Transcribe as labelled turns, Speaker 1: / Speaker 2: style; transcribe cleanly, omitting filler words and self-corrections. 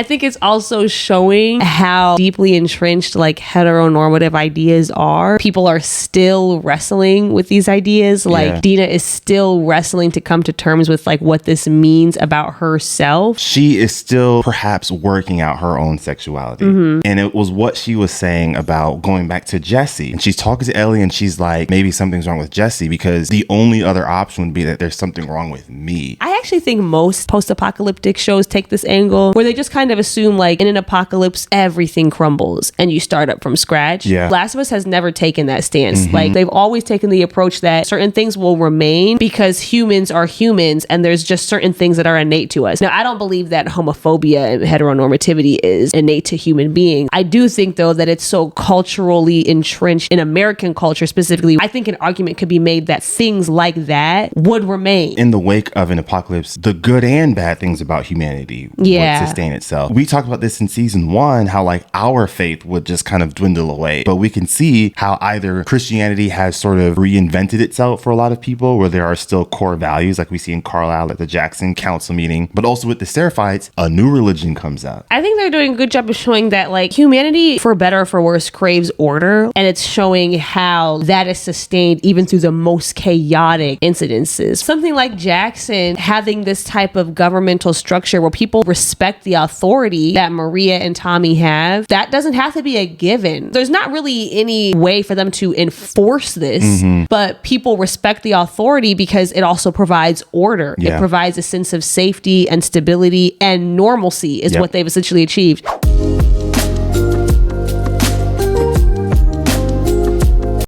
Speaker 1: I think it's also showing how deeply entrenched like heteronormative ideas are. People are still wrestling with these ideas. Like Dina is still wrestling to come to terms with like what this means about herself.
Speaker 2: She is still perhaps working out her own sexuality. And it was what she was saying about going back to Jesse. And she's talking to Ellie and she's like, maybe something's wrong with Jesse because the only other option would be that there's something wrong with me.
Speaker 1: I actually think most post-apocalyptic shows take this angle where they just kind of assume like in an apocalypse, everything crumbles and you start up from scratch. Last of Us has never taken that stance. Like they've always taken the approach that certain things will remain because humans are humans and there's just certain things that are innate to us. Now, I don't believe that homophobia and heteronormativity is innate to human beings. I do think though that it's so culturally entrenched in American culture specifically. I think an argument could be made that things like that would remain.
Speaker 2: In the wake of an apocalypse, the good and bad things about humanity would sustain itself. We talked about this in season 1, how like our faith would just kind of dwindle away. But we can see how either Christianity has sort of reinvented itself for a lot of people, where there are still core values like we see in Carlisle at the Jackson Council meeting, but also with the Seraphites, a new religion comes out.
Speaker 1: I think they're doing a good job of showing that like humanity, for better or for worse, craves order. And it's showing how that is sustained even through the most chaotic incidences. Something like Jackson having this type of governmental structure where people respect the authority that Maria and Tommy have, that doesn't have to be a given. There's not really any way for them to enforce this, but people respect the authority because it also provides order. It provides a sense of safety and stability, and normalcy is what they've essentially achieved.